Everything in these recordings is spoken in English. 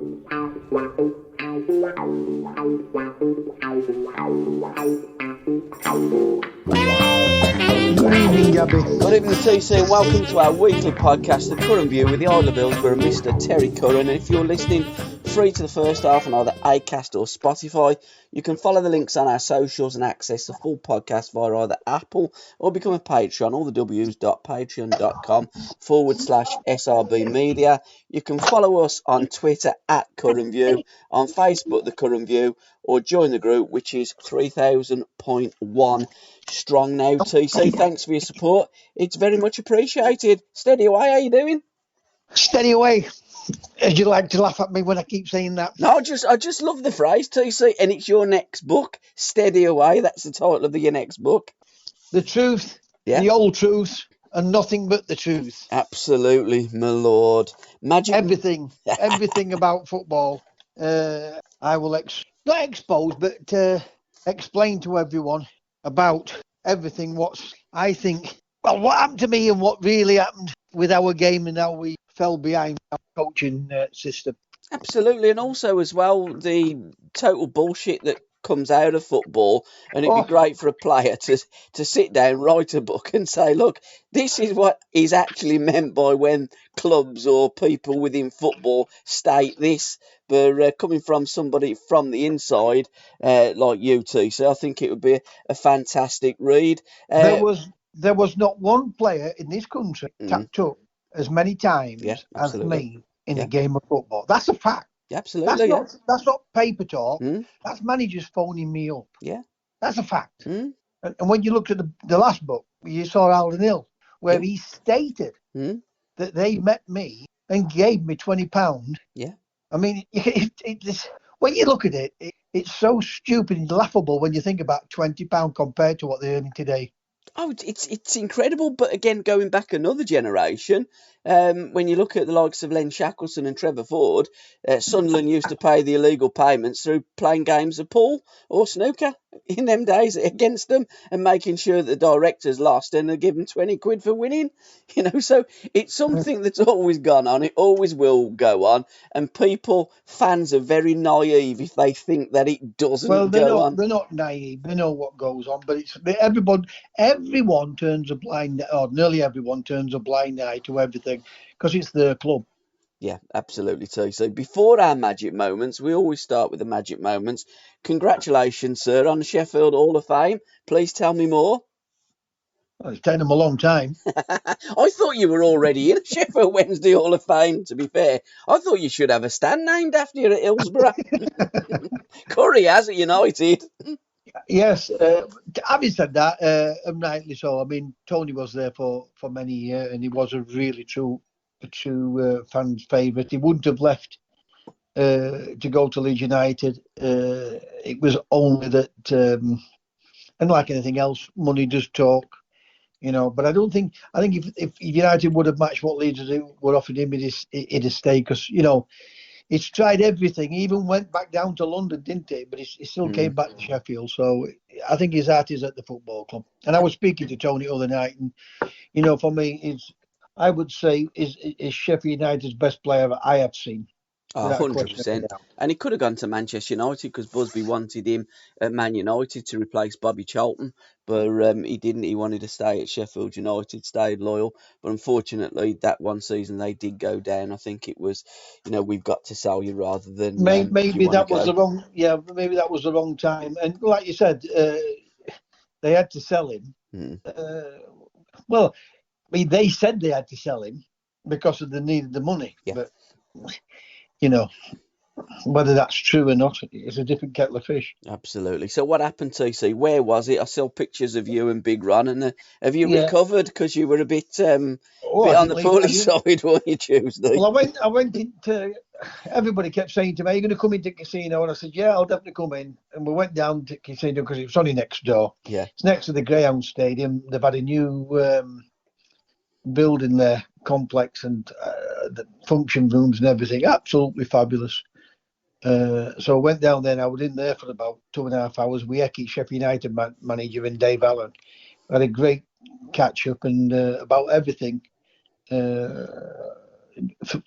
Good evening, Gabbie. Good evening, TC, and welcome to our weekly podcast, The Curran View, with the Isle of Hillsborough, Mr. Terry Curran. And if you're listening free to the first half on either Acast or Spotify, you can follow the links on our socials and access the full podcast via either Apple or become a Patreon, all the w's.patreon.com/SRBmedia. You can follow us on Twitter at Curran View, on Facebook, The Curran View, or join the group, which is 3000.1 strong now. TC, thanks for your support. It's very much appreciated. Steady away, how you doing? Steady away. As you like to laugh at me when I keep saying that. No, I just love the phrase, TC, and it's your next book, Steady Away. That's the title of your next book. The truth, the old truth, and nothing but the truth. Absolutely, my lord. Everything about football. I will not expose, but explain to everyone about everything. What happened to me and what really happened with our game and how we fell behind our coaching system. Absolutely, and also as well the total bullshit that comes out of football, and it'd be great for a player to sit down, write a book and say, look, this is what is actually meant by when clubs or people within football state this. But coming from somebody from the inside like you, T, so I think it would be a fantastic read. There was not one player in this country tapped up as many times as me in a game of football. That's a fact. Absolutely. That's not paper talk. That's managers phoning me up. Yeah. That's a fact. And when you looked at the last book, you saw Alden Hill, where he stated that they met me and gave me £20. Yeah. I mean, when you look at it, it's so stupid and laughable when you think about £20 compared to what they're earning today. Oh, it's incredible. But again, going back another generation, when you look at the likes of Len Shackleton and Trevor Ford, Sunderland used to pay the illegal payments through playing games of pool or snooker in them days against them and making sure that the directors lost and they give them 20 quid for winning. So it's something that's always gone on. It always will go on. And fans are very naive if they think that it doesn't go on. They're not naive. They know what goes on. But everyone turns a blind eye, or nearly everyone turns a blind eye to everything because it's their club. Yeah, absolutely too. So before our magic moments, we always start with the magic moments. Congratulations, sir, on the Sheffield Hall of Fame. Please tell me more. Well, it's taken them a long time. I thought you were already in Sheffield Wednesday Hall of Fame, to be fair. I thought you should have a stand named after you at Hillsborough. Curry has at United. Yes, having said that, rightly so. I mean, Tony was there for many years, and he was a really true fan's favourite. He wouldn't have left to go to Leeds United. It was only that, and like anything else, money does talk, But I think if United would have matched what Leeds would offered him, he'd have stayed because He's tried everything. He even went back down to London, didn't he? But he still came back to Sheffield. So I think his heart is at the football club. And I was speaking to Tony the other night, and for me, I would say is Sheffield United's best player I have seen. 100%. And he could have gone to Manchester United because Busby wanted him at Man United to replace Bobby Charlton, but he didn't. He wanted to stay at Sheffield United, stayed loyal. But unfortunately, that one season they did go down. I think it was, we've got to sell you rather than maybe that was the wrong. Yeah, maybe that was the wrong time. And like you said, they had to sell him. Well, I mean, they said they had to sell him because they needed the money. Yeah. But whether that's true or not, it's a different kettle of fish. Absolutely. So what happened, TC? Where was it? I saw pictures of you and Big Ron. And have you recovered? Because you were a bit on the poorly side, weren't you, Tuesday? Well, I went into... Everybody kept saying to me, are you going to come into the casino? And I said, yeah, I'll definitely come in. And we went down to the casino because it was only next door. Yeah. It's next to the Greyhound Stadium. They've had a new building there, complex, and the function rooms and everything. Absolutely fabulous. So I went down there and I was in there for about 2.5 hours. We Eki, Sheffield United manager, and Dave Allen. We had a great catch up and about everything.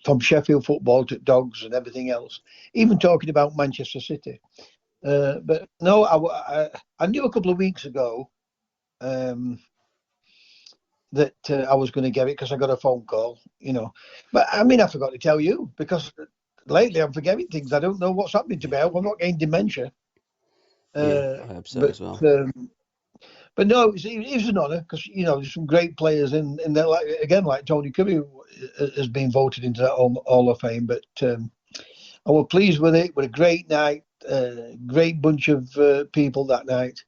from Sheffield football to dogs and everything else, even talking about Manchester City. But no, I knew a couple of weeks ago that I was going to get it because I got a phone call, But I mean, I forgot to tell you because lately I'm forgetting things. I don't know what's happening to me. I'm not getting dementia. Yeah, I hope so as well. But no, it was an honour because there's some great players in there. Like Tony Cabbie has been voted into that Hall of Fame. But I was pleased with it. With a great night, great bunch of people that night.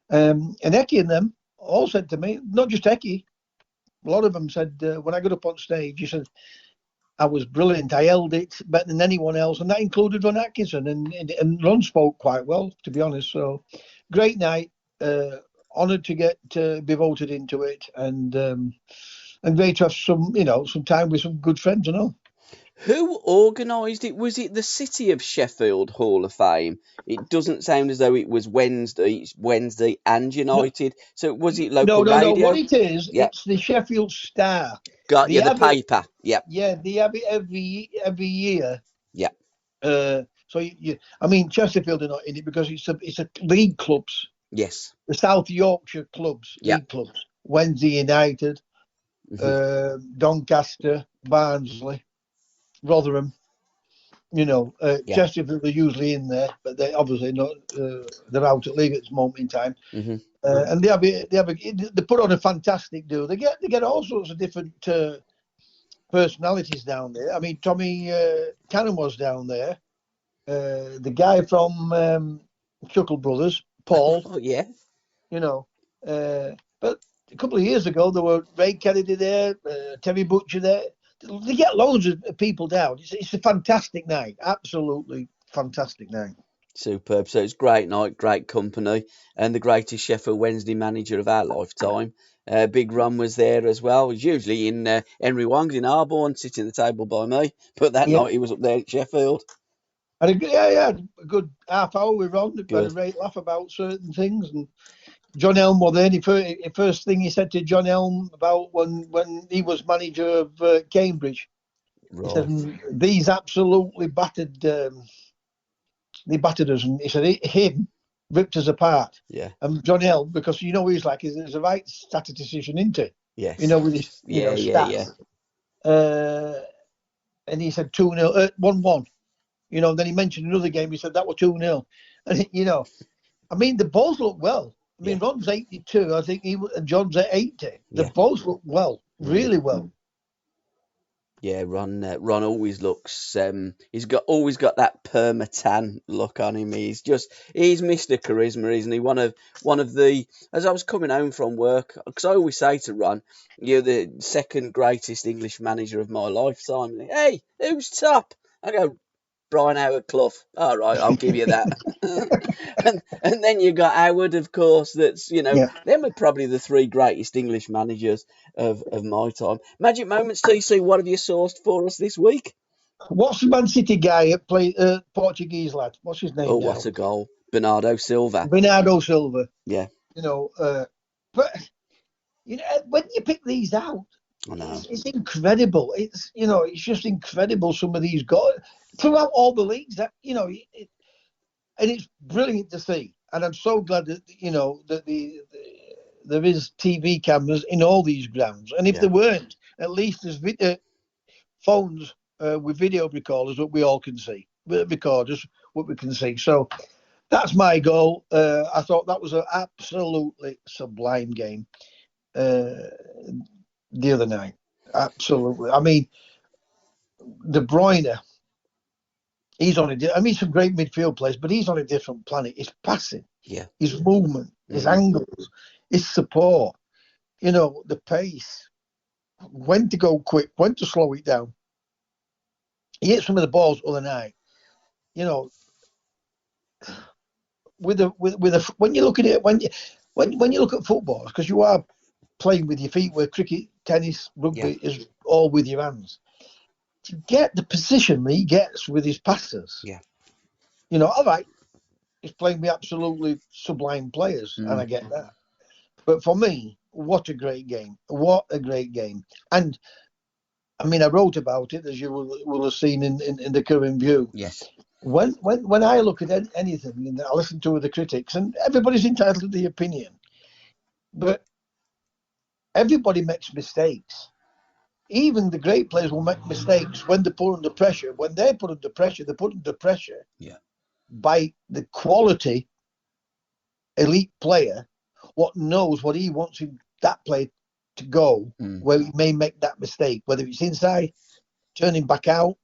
And Eki and them all said to me, not just Eki, a lot of them said when I got up on stage, he said I was brilliant. I held it better than anyone else, and that included Ron Atkinson. And Ron spoke quite well, to be honest. So great night. Honoured to get to be voted into it, and great to have some time with some good friends and all. Who organised it? Was it the City of Sheffield Hall of Fame? It doesn't sound as though it was Wednesday. It's Wednesday and United. No. So was it local radio? No. What it is, it's the Sheffield Star. Got the paper. Yep. Yeah, they have it every year. Yeah. So I mean, Chesterfield are not in it because it's a league clubs. Yes. The South Yorkshire clubs, league clubs. Wednesday United, Doncaster, Barnsley, Rotherham. Chesterfield are usually in there, but they're obviously not. They're out at league at this moment in time. And they put on a fantastic do. They get all sorts of different personalities down there. I mean, Tommy Cannon was down there. The guy from Chuckle Brothers, Paul. Oh yeah. But a couple of years ago there were Ray Kennedy there, Terry Butcher there. They get loads of people down. It's a fantastic night, absolutely fantastic night. Superb. So it's great night, great company, and the greatest Sheffield Wednesday manager of our lifetime. Big Ron was there as well. He's usually in Henry Wong's in Arborne, sitting at the table by me, but that night he was up there at Sheffield. Had a good half hour with Ron. Had a great laugh about certain things, and John Elm was there. The first thing he said to John Elm about when he was manager of Cambridge, he said, "These absolutely battered. They battered us," and he said, "Him ripped us apart." Yeah. And John Elm, because he's like, there's a right statistician, isn't it? Yes. With his stats. And he said 2-0, 1-1. Then he mentioned another game. He said that was 2-0. And I mean, they both look well. I mean, Ron's 82. I think John's at 80. They both look well, really well. Yeah, Ron always looks. He's always got that perma-tan look on him. He's Mr. Charisma, isn't he? One of the. As I was coming home from work, because I always say to Ron, "You're the second greatest English manager of my lifetime." Hey, who's top? I go, Brian Howard Clough. All right, I'll give you that. and then you got Howard, of course. That's them are probably the three greatest English managers of my time. Magic Moments TC, what have you sourced for us this week? What's the Man City guy that played Portuguese lad? What's his name? Oh, what a goal, Bernardo Silva. Yeah. But when you pick these out, I know. It's incredible. It's just incredible. Some of these guys throughout all the leagues that and it's brilliant to see. And I'm so glad that that there is TV cameras in all these grounds. And if there weren't, at least there's phones with video recorders that we all can see. Recorders, what we can see. So that's my goal. I thought that was an absolutely sublime game. The other night, absolutely. I mean, De Bruyne, he's on some great midfield players, but he's on a different planet. His passing, his movement, his angles, his support, the pace, when to go quick, when to slow it down. He hit some of the balls the other night, when you look at it, when you look at football, because you are playing with your feet, where cricket, tennis, rugby is all with your hands. To get the position that he gets with his passes, all right, he's playing with absolutely sublime players, and I get that. But for me, what a great game! What a great game! And I mean, I wrote about it, as you will have seen in the Curran View. Yes. When I look at anything, and I listen to the critics, and everybody's entitled to the opinion, but everybody makes mistakes. Even the great players will make mistakes when they put under pressure. When they put under pressure, they put under pressure by the quality elite player, what knows what he wants that play to go, where he may make that mistake, whether it's inside, turning back out,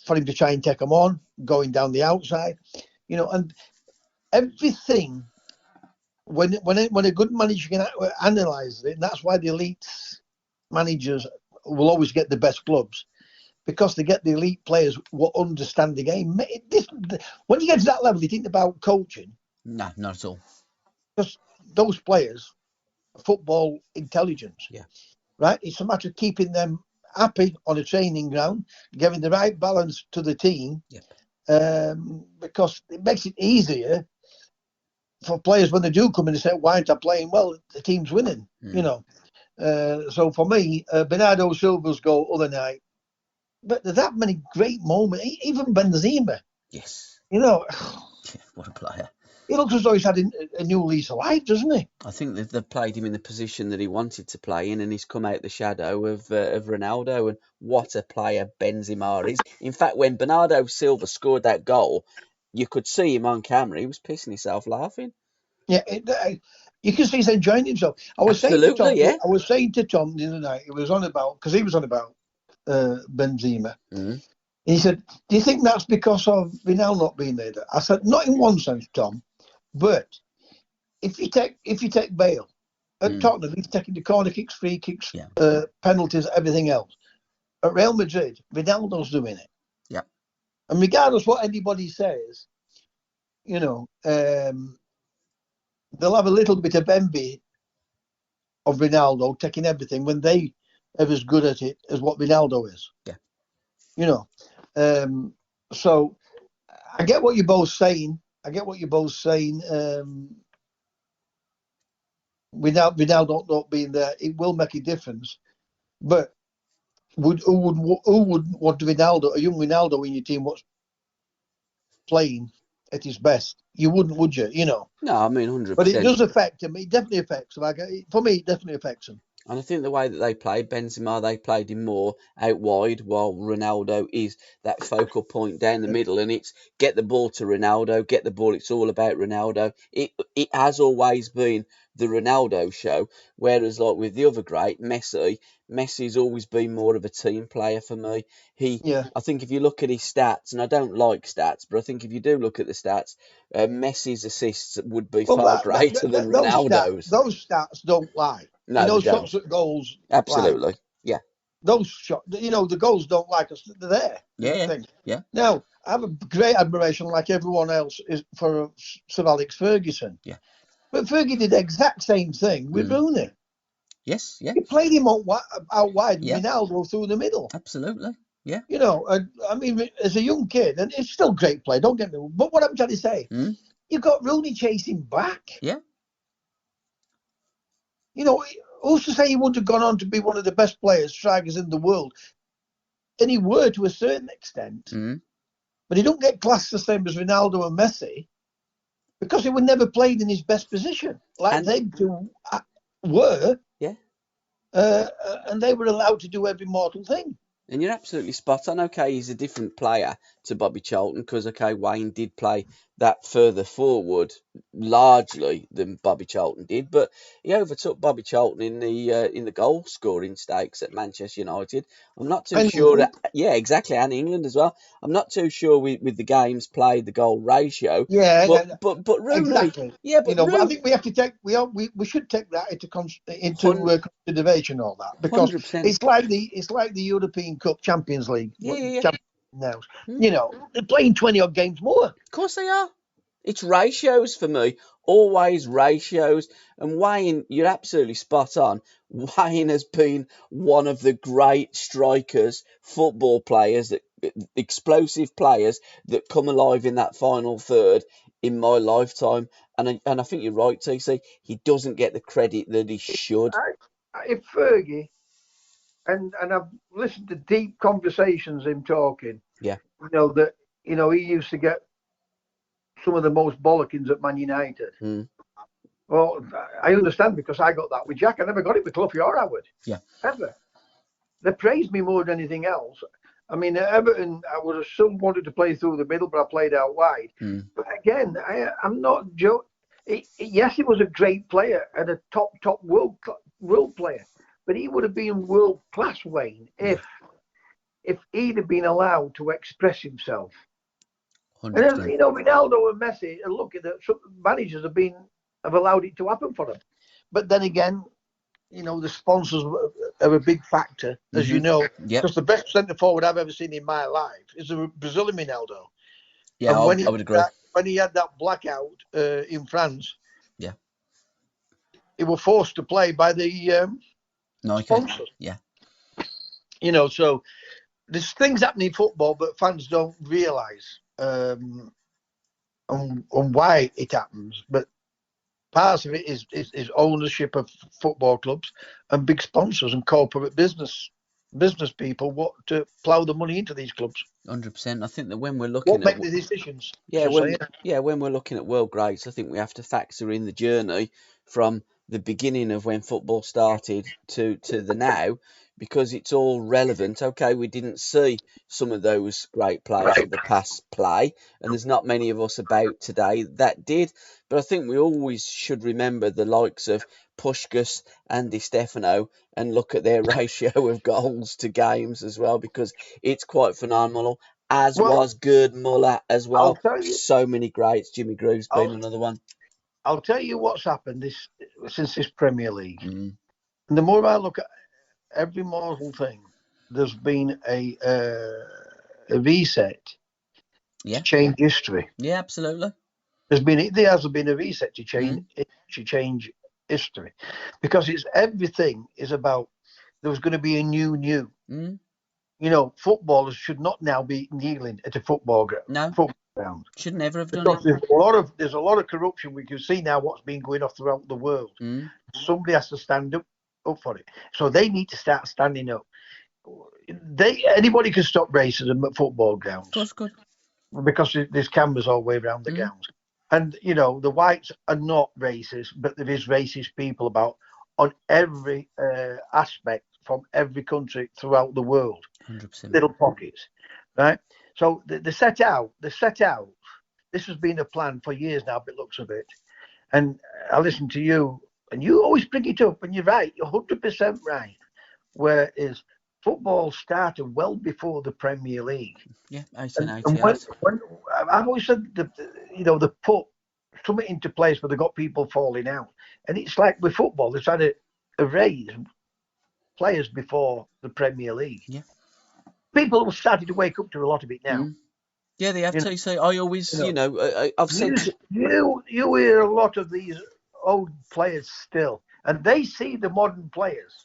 for him to try and take them on, going down the outside, and everything. When a good manager can analyze it, and that's why the elite managers will always get the best clubs, because they get the elite players who understand the game. When you get to that level, you think about coaching. No, not at all. Because those players, football intelligence, right? It's a matter of keeping them happy on a training ground, giving the right balance to the team, because it makes it easier for players when they do come in and say, "Why aren't I playing well? The team's winning," So for me, Bernardo Silva's goal other night, but there's that many great moments. Even Benzema, yes, what a player. He looks as though he's had a new lease of life, doesn't he? I think they've played him in the position that he wanted to play in, and he's come out the shadow of Ronaldo. And what a player Benzema is! In fact, when Bernardo Silva scored that goal, you could see him on camera. He was pissing himself laughing. Yeah, you can see he's enjoying himself. I was saying to Tom the other night, he was on about Benzema. Mm. He said, "Do you think that's because of Vinal not being there?" I said, "Not in one sense, Tom, but if you take Bale at Tottenham, he's taking the corner kicks, free kicks, penalties, everything else. At Real Madrid, Ronaldo's doing it. Yeah, and regardless what anybody says, they'll have a little bit of envy of Ronaldo taking everything when they are as good at it as what Ronaldo is. Yeah. So I get what you're both saying. Without Ronaldo not being there, it will make a difference. But who would want Ronaldo, a young Ronaldo in your team, what's playing at his best? You wouldn't, would you? No, I mean 100%. But it does affect him. It definitely affects him. For me, it definitely affects him. And I think the way that they played Benzema, they played him more out wide, while Ronaldo is that focal point down the middle, and it's get the ball to Ronaldo, get the ball. It's all about Ronaldo. It has always been the Ronaldo show, whereas like with the other great, Messi's always been more of a team player for me. I think if you look at his stats, and I don't like stats, but I think if you do look at the stats, Messi's assists would be far greater than Ronaldo's. Those stats don't lie. No, shots at goals. Absolutely. Yeah. Those shots, the goals don't like us. They're there. Yeah. Now, I have a great admiration, like everyone else, is for Sir Alex Ferguson. Yeah. But Fergie did the exact same thing with Browne. Yes, yeah. He played him out wide, Ronaldo through the middle. Absolutely. Yeah. I mean, as a young kid, and it's still great play, don't get me wrong. But what I'm trying to say, you've got Rooney chasing back. Yeah. Who's to say he wouldn't have gone on to be one of the best strikers in the world? And he were to a certain extent. But he don't get classed the same as Ronaldo and Messi because he would never played in his best position. They were. Yeah. And they were allowed to do every mortal thing. And you're absolutely spot on. Okay, he's a different player to Bobby Charlton because, Wayne did play that further forward largely than Bobby Charlton did, but he overtook Bobby Charlton in the goal scoring stakes at Manchester United. I'm not too sure. Exactly, and England as well. I'm not too sure with the games played, the goal ratio. Yeah, but Rooney, exactly. Yeah, but but I think we have to take we should take that into consideration, all that, because 100%. it's like the European Cup, Champions League. Yeah. Now, they're playing 20 odd games more. Of course they are. It's ratios for me, always ratios. And Wayne, you're absolutely spot on. Wayne has been one of the great strikers, football players, explosive players that come alive in that final third in my lifetime. And I think you're right, TC. He doesn't get the credit that he should. If Fergie and I've listened to deep conversations him talking. Yeah. That he used to get some of the most bollockings at Man United. Well, I understand because I got that with Jack. I never got it with Cloughy or Howard. Yeah. Ever. They praised me more than anything else. I mean, at Everton, I would have still wanted to play through the middle, but I played out wide. But again, I'm not joking. Yes, he was a great player and a top world player, but he would have been world class, Wayne, if he'd have been allowed to express himself. 100%. And Ronaldo and Messi, and look at that, some managers have allowed it to happen for them. But then again, the sponsors are a big factor, as you know. Because the best centre forward I've ever seen in my life is a Brazilian Ronaldo. Yeah, I would agree. When he had that blackout in France, yeah, he was forced to play by the sponsors. Yeah. So there's things happening in football, but fans don't realise on why it happens. But part of it is ownership of football clubs and big sponsors and corporate business people want to plough the money into these clubs. 100%. I think that when we're looking at make the decisions. When we're looking at world greats, I think we have to factor in the journey from the beginning of when football started to the now, because it's all relevant. Okay, we didn't see some of those great players of the past play, and there's not many of us about today that did. But I think we always should remember the likes of Puskás and Di Stefano and look at their ratio of goals to games as well, because it's quite phenomenal. Was Gerd Muller as well. So many greats. Jimmy Groove's been another one. I'll tell you what's happened since this Premier League. And the more I look at every mortal thing, there's been a reset to change history. Yeah, absolutely. There has been a reset to change history, because everything is about there was going to be a new. Footballers should not now be kneeling at a football ground. No, football ground. Should never have done because it. There's a lot of corruption. We can see now what's been going on throughout the world. Somebody has to stand up for it. So they need to start standing up. Anybody can stop racism at football grounds. Of course, good. Because there's cameras all the way around the grounds. And, the whites are not racist, but there is racist people on every aspect from every country throughout the world. 100%. Little pockets, right? So they set out. This has been a plan for years now, by the looks of it. And I listen to you, and you always bring it up, and you're right. You're 100% right. Whereas football started well before the Premier League. Yeah, and when I've always said they put something into place where they got people falling out, and it's like with football, they tried to erase players before the Premier League. Yeah, people have started to wake up to a lot of it now. Yeah, they have to. So I always, I've said you hear a lot of these old players still, and they see the modern players.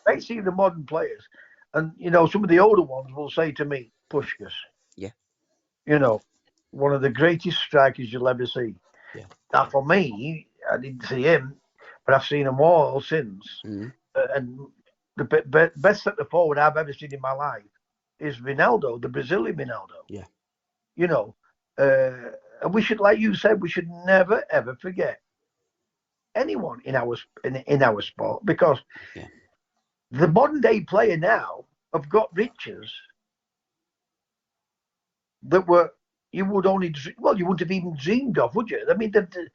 They see the modern players, and some of the older ones will say to me, "Puskás." Yeah. One of the greatest strikers you'll ever see. Yeah. Now, for me, I didn't see him, but I've seen them all since. And the best centre forward I've ever seen in my life is Ronaldo, the Brazilian Ronaldo. Yeah. And we should, like you said, we should never ever forget anyone in our sport, because the modern day player now have got riches that you wouldn't have even dreamed of, would you? I mean, they've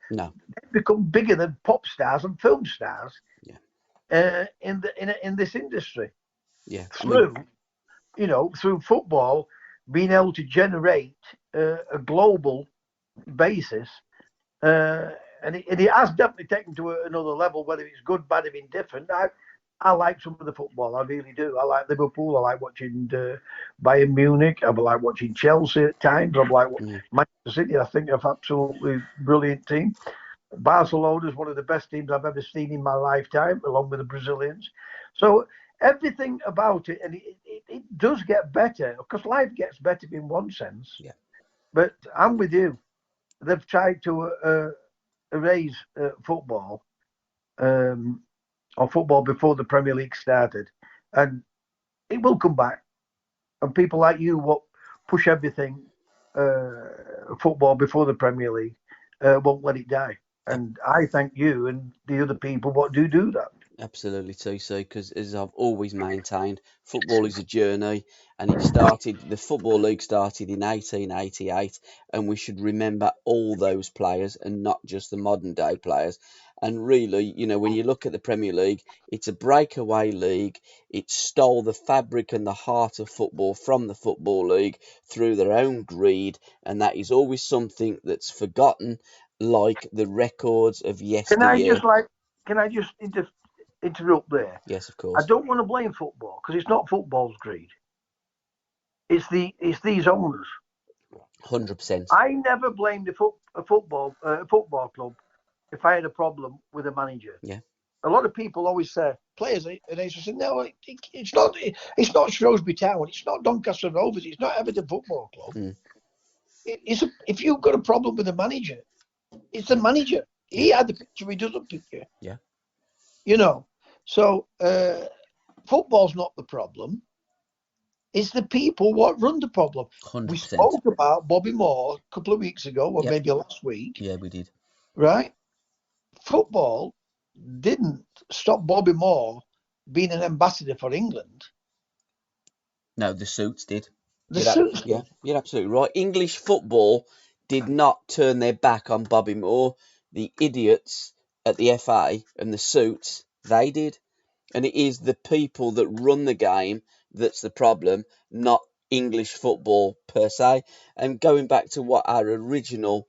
become bigger than pop stars and film stars. Yeah. In this industry. Yeah. Through football being able to generate a global basis, and it has definitely taken to another level. Whether it's good, bad, or indifferent, I like some of the football. I really do. I like Liverpool. I like watching Bayern Munich. I like watching Chelsea at times. I like Manchester City. I think they're absolutely brilliant team. Barcelona is one of the best teams I've ever seen in my lifetime, along with the Brazilians. So everything about it, and it does get better, because life gets better in one sense. Yeah. But I'm with you. They've tried to erase football, or football before the Premier League started, and it will come back. And people like you, what push everything football before the Premier League, won't let it die. And I thank you and the other people what do that. Absolutely, TC, because as I've always maintained, football is a journey, and the Football League started in 1888, and we should remember all those players and not just the modern day players. And really, when you look at the Premier League, it's a breakaway league. It stole the fabric and the heart of football from the Football League through their own greed, and that is always something that's forgotten, like the records of yesteryear. Can I just interrupt there? Yes, of I course. don't want to blame football because it's not football's greed. It's these owners. 100%. I never blamed a football club if I had a problem with a manager. Yeah. A lot of people always say players, and they just say no, it's not. It's not Shrewsbury Town. It's not Doncaster Rovers. It's not Everton Football Club. If you've got a problem with the manager, it's the manager. He had the picture. He doesn't picture. Yeah. So football's not the problem. It's the people what run the problem. 100%. We spoke about Bobby Moore a couple of weeks ago, or maybe last week. Yeah, we did. Right? Football didn't stop Bobby Moore being an ambassador for England. No, the suits did. Yeah, you're absolutely right. English football did not turn their back on Bobby Moore. The idiots at the FA and the suits, they did. And it is the people that run the game that's the problem, not English football per se. And going back to what our original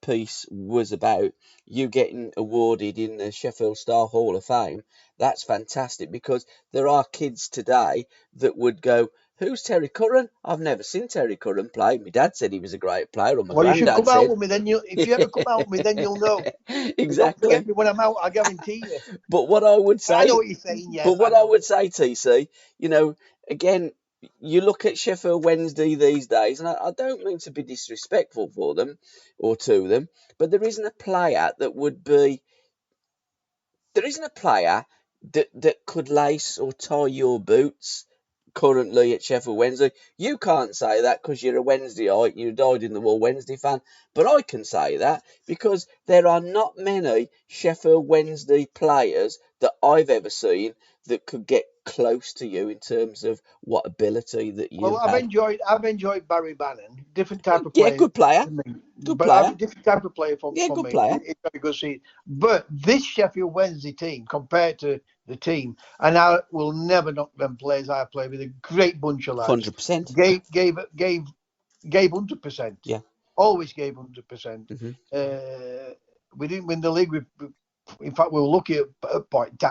piece was about, you getting awarded in the Sheffield Star Hall of Fame, that's fantastic, because there are kids today that would go, who's Terry Curran? I've never seen Terry Curran play. My dad said he was a great player, or my well, you should granddad come out said. with me. Then if you ever come out with me, then you'll know. Exactly. Don't forget me when I'm out. I guarantee you. But what I would say, I know what you're saying. Yes, but what I would say, TC, again, you look at Sheffield Wednesday these days, and I don't mean to be disrespectful for them or to them, but there isn't a player that could lace or tie your boots currently at Sheffield Wednesday. You can't say that because you're a Wednesdayite, you're a dyed-in-the-wool Wednesday fan, but I can say that because there are not many Sheffield Wednesday players that I've ever seen that could get close to you in terms of what ability that you Well, I've have. enjoyed Barry Bannon, different type of Yeah, player. good player. Good player. Different type of player for good me. Player. It's very good to see. But this Sheffield Wednesday team, compared to the team, and I will never knock them players I play with, a great bunch of lads. 100%. Gave 100%. Yeah. Always gave 100%. We didn't win the league. In fact, we were lucky at a point.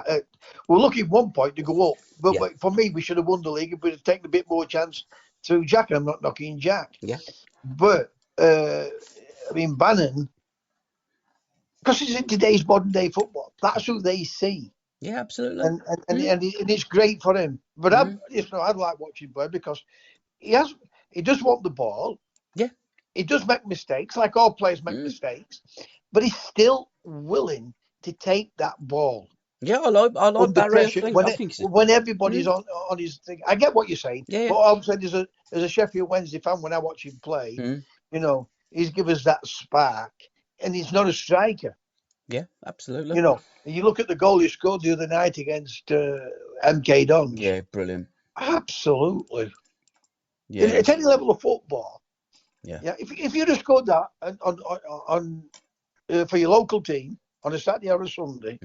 We were lucky at one point to go up. But for me, we should have won the league if we'd have taken a bit more chance through Jack. And I'm not knocking Jack. Yeah. But, Bannon, because it's in today's modern day football, that's who they see. Yeah, absolutely. And it's great for him. But I'd like watching him play because he does want the ball. Yeah. He does make mistakes, like all players make mistakes, but he's still willing to take that ball. Yeah, I like Barry. When everybody's on his thing. I get what you're saying. Yeah. But I'm saying as a Sheffield Wednesday fan, when I watch him play, he's given us that spark, and he's not a striker. Yeah, absolutely. You look at the goal he scored the other night against MK Dons. Yeah, brilliant. Absolutely. Yeah. At any level of football. Yeah. If you just scored that on for your local team on a Saturday or a Sunday,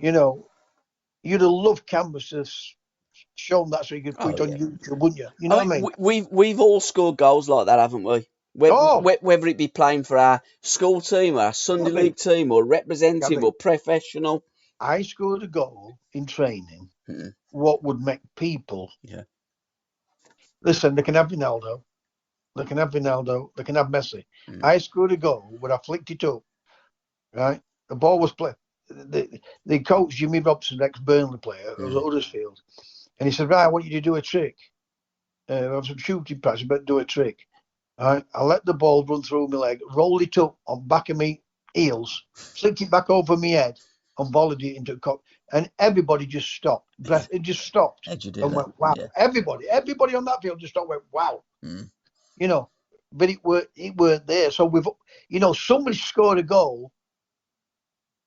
you'd have loved Canvas to have shown that so you could put it on YouTube, wouldn't you? You know what I mean? We've all scored goals like that, haven't we? Whether it be playing for our school team, or our Sunday league team, or representative, or professional. I scored a goal in training. What would make people? Yeah. Listen, they can have Ronaldo. They can have Messi. I scored a goal where I flicked it up. Right, the ball was played. The coach Jimmy Robson, ex-Burnley player, was at Huddersfield, and he said, "Right, I want you to do a trick. I have some shooting practice, but do a trick." Right, I let the ball run through my leg, rolled it up on back of me heels, flicked it back over my head, and volleyed it into the cup, and everybody just stopped. It just stopped and went, wow. Yeah. Everybody on that field just stopped, went, wow. You know, but it weren't there. So somebody scored a goal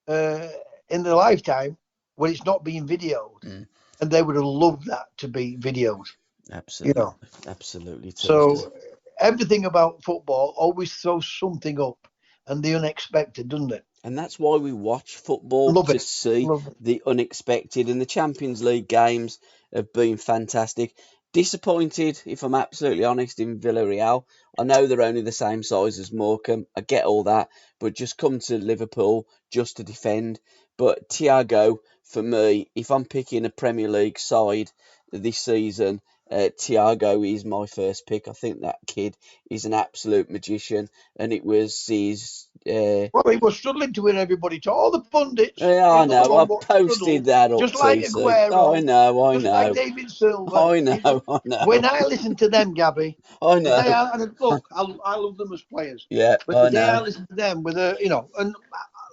in their lifetime when it's not being videoed, and they would have loved that to be videoed. Absolutely, absolutely. So everything about football always throws something up, and the unexpected, doesn't it? And that's why we watch football, to see the unexpected. And the Champions League games have been fantastic. Disappointed, if I'm absolutely honest, in Villarreal. I know they're only the same size as Morecambe. I get all that. But just come to Liverpool just to defend. But Thiago, for me, if I'm picking a Premier League side this season, Thiago is my first pick. I think that kid is an absolute magician. And it was his... well, he was struggling to win everybody, to all the pundits. Yeah, I know. I posted that up just like Aguero. Oh, I know. Just like David Silva. I know. When I listen to them, Gabbie, I know. Look, I love them as players. Yeah, but the day I listen to them with and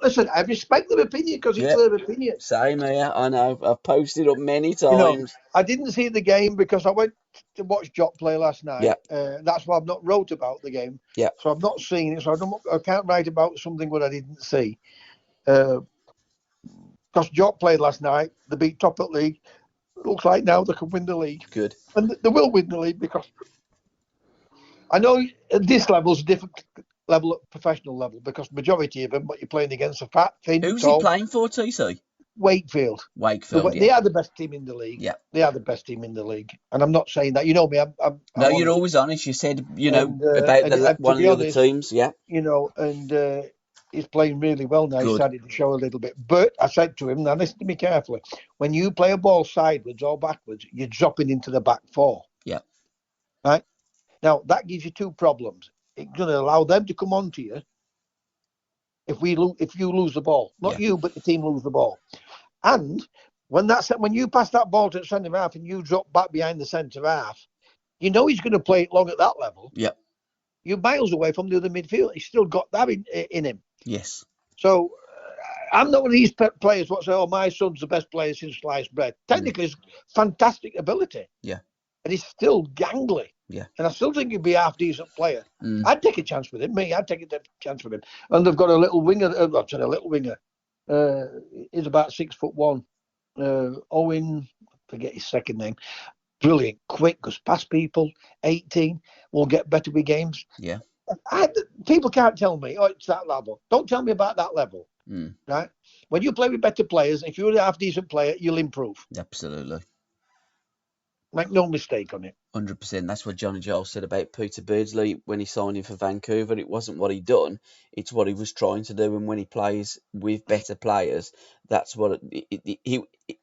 listen, I respect their opinion because it's their opinion. Same here. I know. I've posted up many times. I didn't see the game because I went to watch Jock play last night. Yeah. That's why I've not wrote about the game. Yeah. So I've not seen it. So I can't write about something what I didn't see. Because Jock played last night. They beat top of the league. Looks like now they can win the league. Good. And they will win the league because I know at this level is a different level, professional level, because majority of them, what you're playing against, are fat, thin, Who's tall. he playing for, TC? Wakefield. They are the best team in the league. Yeah. They are the best team in the league. And I'm not saying that. You know me. I'm no, you're always honest. You said, about one of the other teams. Yeah. And he's playing really well now. He's starting to show a little bit. But I said to him, now listen to me carefully. When you play a ball sideways or backwards, you're dropping into the back four. Yeah. Right? Now, that gives you two problems. It's going to allow them to come on to you if you lose the ball. Not you, but the team lose the ball. And when you pass that ball to the centre half and you drop back behind the centre half, you know he's going to play it long at that level. Yeah. You're miles away from the other midfield. He's still got that in him. Yes. So I'm not one of these players what say, oh, my son's the best player since sliced bread. Technically, it's fantastic ability. Yeah. And he's still gangly. Yeah. And I still think he'd be a half-decent player. I'd take a chance with him. I'd take a chance with him. And they've got a little winger. He's about 6'1". Owen, forget his second name. Brilliant, quick, goes past people. 18, will get better with games. Yeah. People can't tell me, oh, it's that level. Don't tell me about that level. Right? When you play with better players, if you're a half-decent player, you'll improve. Absolutely. Make no mistake on it. 100%. That's what Johnny Giles said about Peter Beardsley when he signed him for Vancouver. It wasn't what he done; it's what he was trying to do. And when he plays with better players, that's what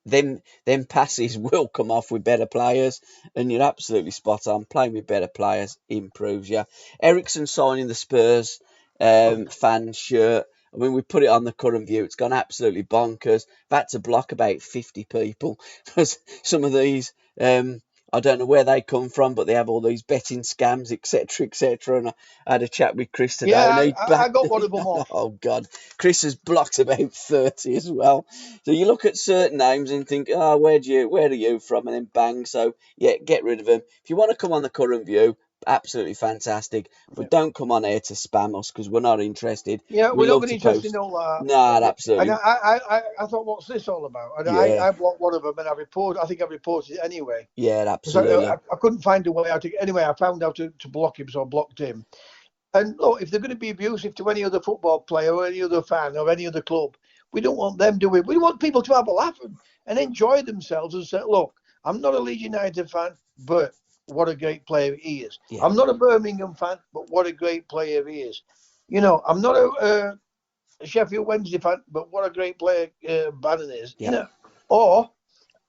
them passes will come off with better players. And you're absolutely spot on. Playing with better players improves you. Ericsson signing the Spurs fan shirt. I mean, we put it on the Curran View. It's gone absolutely bonkers. I've had to block about 50 people because some of these, I don't know where they come from, but they have all these betting scams, etc., etc. And I had a chat with Chris today. Yeah, I got one of them off. Oh, God. Chris has blocked about 30 as well. So you look at certain names and think, oh, where are you from? And then bang. So, yeah, get rid of them. If you want to come on the Curran View, absolutely fantastic, but don't come on here to spam us because we're not interested. Yeah, we're not interested in all that. No, absolutely. And I thought, what's this all about? And I blocked one of them, and I think I reported it anyway. Yeah, absolutely. I couldn't find a way out. Anyway, I found out to block him, so I blocked him. And look, if they're going to be abusive to any other football player or any other fan or any other club, we don't want them, do we? We want people to have a laugh and enjoy themselves and say, look, I'm not a Leeds United fan, but what a great player he is. Yeah. I'm not a Birmingham fan, but what a great player he is. I'm not a Sheffield Wednesday fan, but what a great player Bannon is. Yeah. Or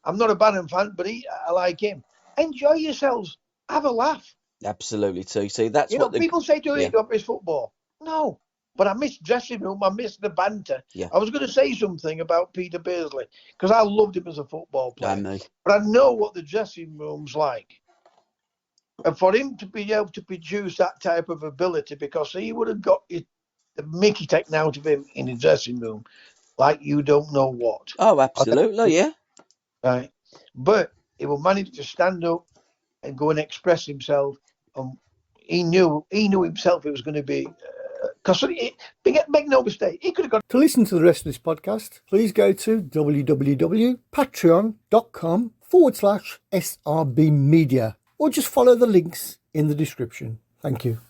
I'm not a Bannon fan, but I like him. Enjoy yourselves. Have a laugh. Absolutely, too. See, that's what people say to eat up is football. No. But I miss dressing room. I miss the banter. Yeah. I was going to say something about Peter Beardsley because I loved him as a football player. But I know what the dressing room's like. And for him to be able to produce that type of ability, because he would have got the Mickey taken out of him in the dressing room, like you don't know what. Oh, absolutely, yeah. Right. But he will manage to stand up and go and express himself. He knew himself it was going to be, because make no mistake, he could have got. To listen to the rest of this podcast, please go to www.patreon.com/SRBmedia or just follow the links in the description. Thank you.